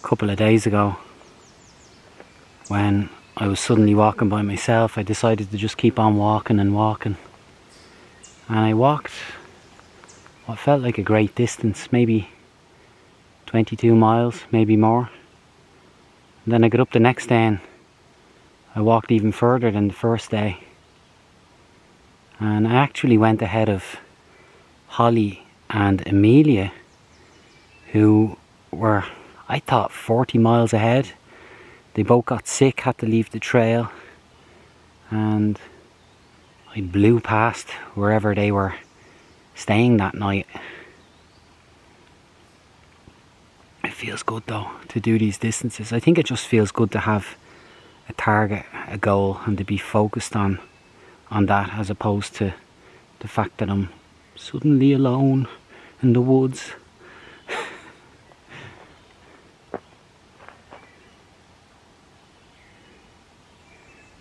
a couple of days ago when I was suddenly walking by myself. I decided to just keep on walking and walking, and I walked what felt like a great distance, maybe 22 miles, maybe more. And then I got up the next day and I walked even further than the first day, and I actually went ahead of Holly and Amelia, who were, I thought, 40 miles ahead. They both got sick, had to leave the trail, and I blew past wherever they were staying that night. It feels good though to do these distances. I think it just feels good to have a target, a goal, and to be focused on that, as opposed to the fact that I'm suddenly alone in the woods.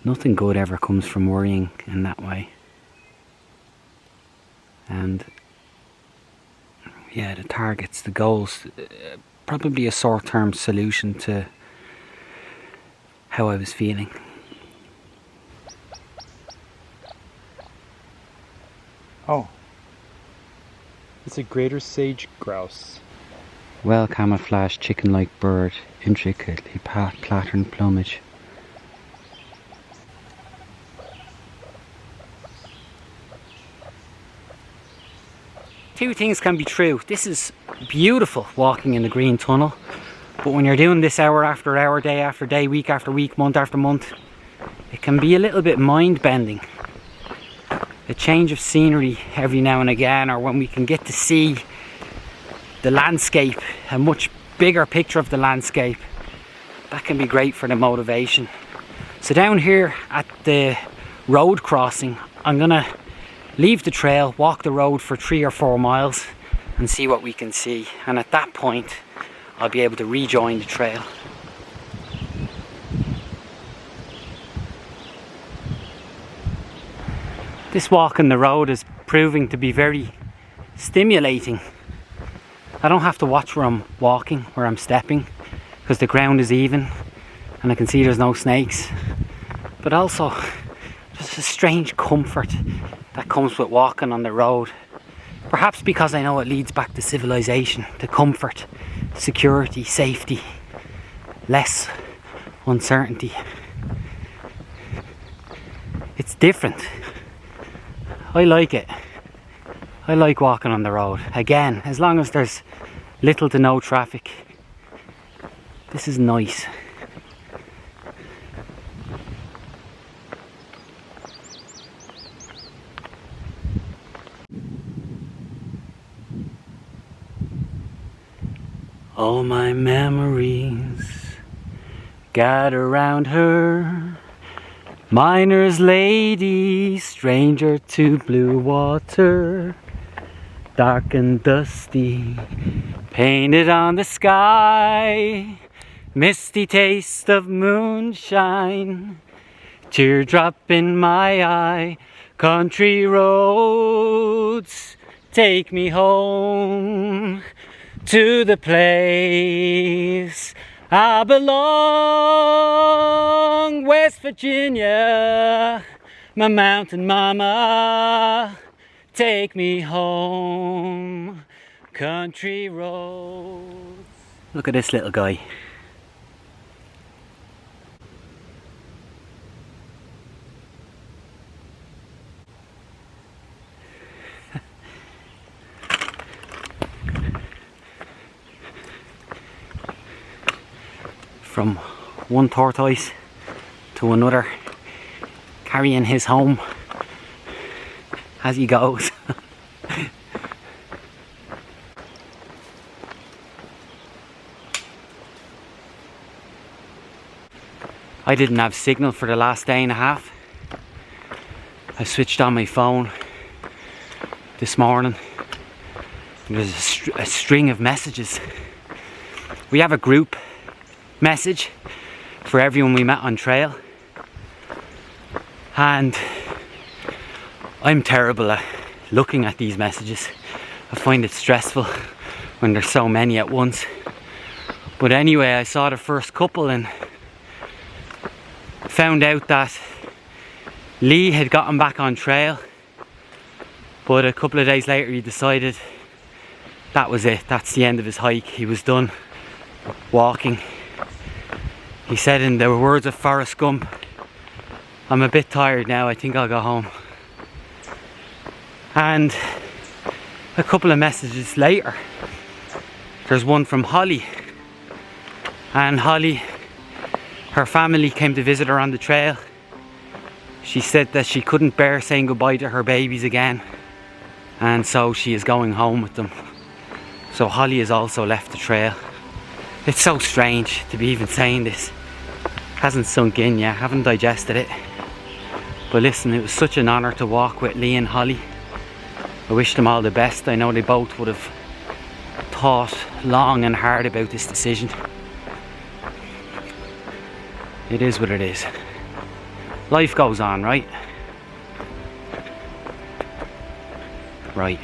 Nothing good ever comes from worrying in that way. And yeah, the targets, the goals, probably a short-term solution to how I was feeling. Oh, it's a greater sage grouse. Well camouflaged chicken-like bird, intricately patterned plumage. Two things can be true. This is beautiful, walking in the green tunnel, but when you're doing this hour after hour, day after day, week after week, month after month, it can be a little bit mind-bending. A change of scenery every now and again, or when we can get to see the landscape, a much bigger picture of the landscape, that can be great for the motivation. So down here at the road crossing, I'm gonna leave the trail, walk the road for 3 or 4 miles and see what we can see, and at that point I'll be able to rejoin the trail. This walk on the road is proving to be very stimulating. I don't have to watch where I'm walking, where I'm stepping, because the ground is even and I can see there's no snakes. But also just a strange comfort that comes with walking on the road. Perhaps because I know it leads back to civilization, to comfort, security, safety, less uncertainty. It's different. I like it. I like walking on the road. Again, as long as there's little to no traffic. This is nice. All my memories gather around her, miner's lady, stranger to blue water, dark and dusty, painted on the sky, misty taste of moonshine, teardrop in my eye, country roads, take me home to the place I belong, West Virginia, my mountain mama, take me home, country roads. Look at this little guy. From one tortoise to another, carrying his home as he goes. I didn't have signal for the last day and a half. I switched on my phone this morning. There's a string of messages. We have a group message for everyone we met on trail, and I'm terrible at looking at these messages. I find it stressful when there's so many at once. But anyway, I saw the first couple and found out that Lee had gotten back on trail, but a couple of days later he decided that was it, that's the end of his hike. He was done walking. He said, in the words of Forrest Gump, "I'm a bit tired now, I think I'll go home." And a couple of messages later, there's one from Holly. And Holly, her family came to visit her on the trail. She said that she couldn't bear saying goodbye to her babies again, and so she is going home with them. So Holly has also left the trail. It's so strange to be even saying this. Hasn't sunk in yet, haven't digested it. But listen, it was such an honour to walk with Lee and Holly. I wish them all the best. I know they both would have thought long and hard about this decision. It is what it is. Life goes on, right? Right.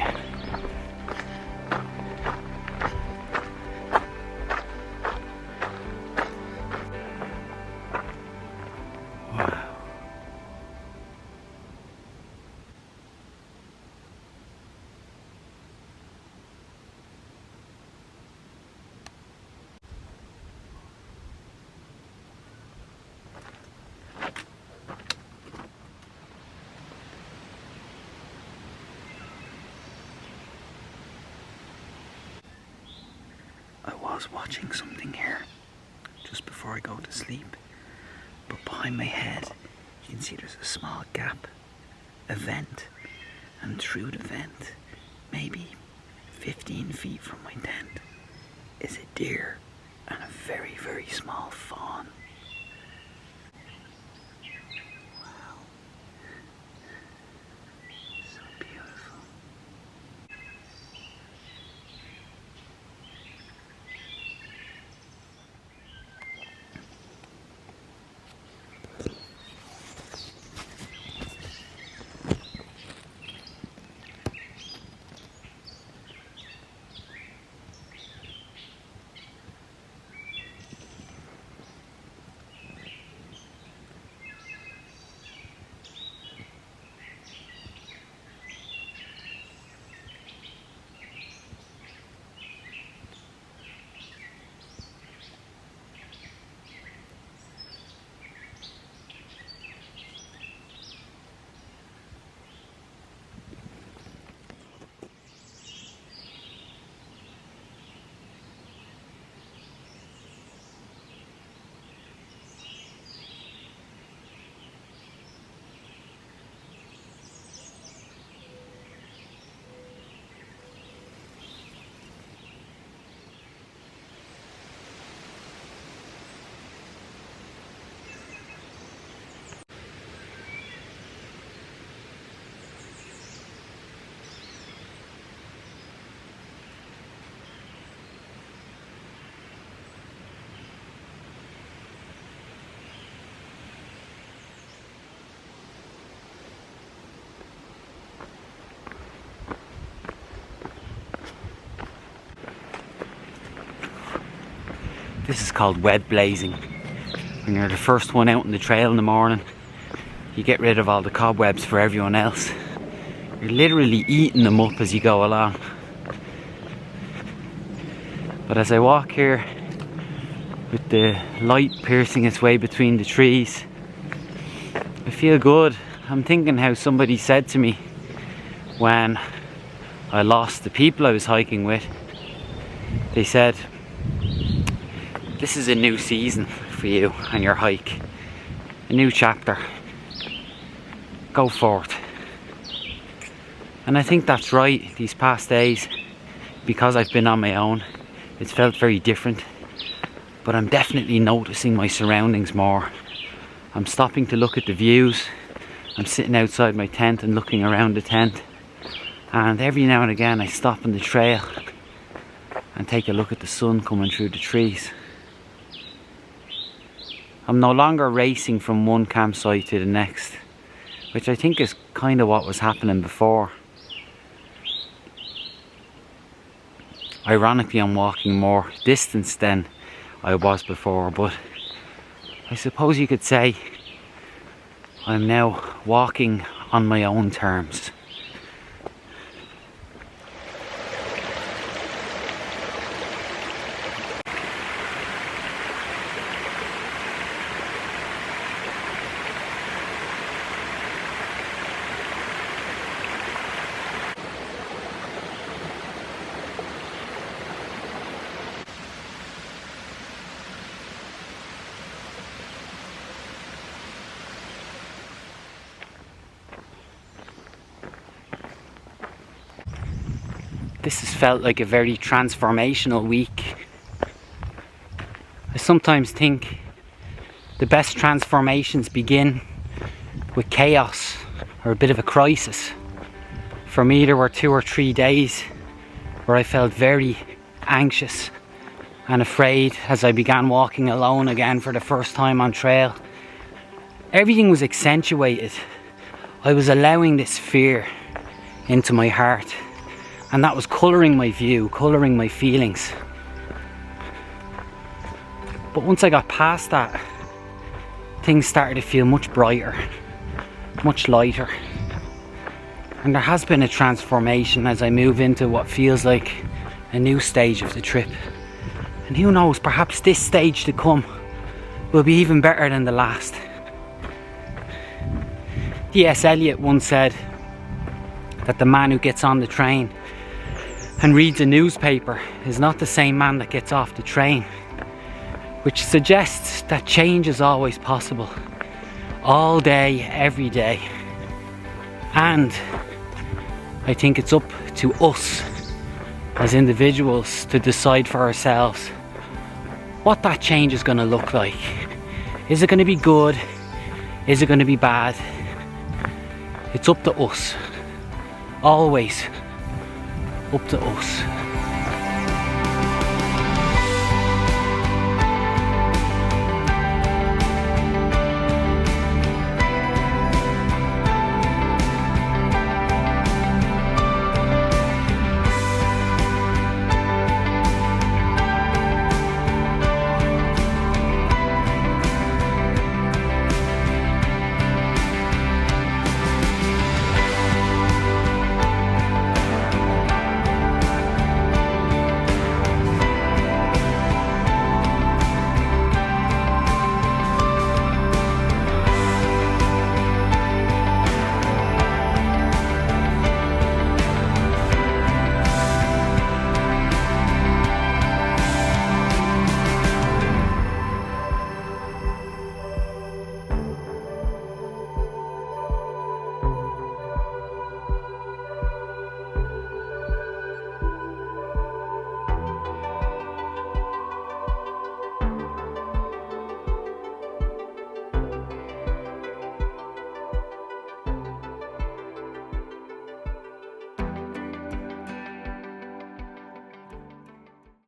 I was watching something here just before I go to sleep, but behind my head you can see there's a small gap, a vent, and through the vent, maybe 15 feet from my tent, is a deer and a very, very small fawn. Wow, so beautiful. This is called web blazing. When you're the first one out on the trail in the morning, you get rid of all the cobwebs for everyone else. You're literally eating them up as you go along. But as I walk here, with the light piercing its way between the trees, I feel good. I'm thinking how somebody said to me when I lost the people I was hiking with, they said, "This is a new season for you and your hike, a new chapter, go forth." And I think that's right. These past days, because I've been on my own, it's felt very different, but I'm definitely noticing my surroundings more. I'm stopping to look at the views. I'm sitting outside my tent and looking around the tent, and every now and again I stop on the trail and take a look at the sun coming through the trees. I'm no longer racing from one campsite to the next, which I think is kind of what was happening before. Ironically, I'm walking more distance than I was before, but I suppose you could say I'm now walking on my own terms. This has felt like a very transformational week. I sometimes think the best transformations begin with chaos or a bit of a crisis. For me, there were 2 or 3 days where I felt very anxious and afraid as I began walking alone again for the first time on trail. Everything was accentuated. I was allowing this fear into my heart, and that was colouring my view, colouring my feelings. But once I got past that, things started to feel much brighter, much lighter. And there has been a transformation as I move into what feels like a new stage of the trip. And who knows, perhaps this stage to come will be even better than the last. T.S. Eliot once said that the man who gets on the train and reads a newspaper is not the same man that gets off the train, which suggests that change is always possible, all day, every day. And I think it's up to us as individuals to decide for ourselves what that change is going to look like. Is it going to be good? Is it going to be bad? It's up to us. Always up to us.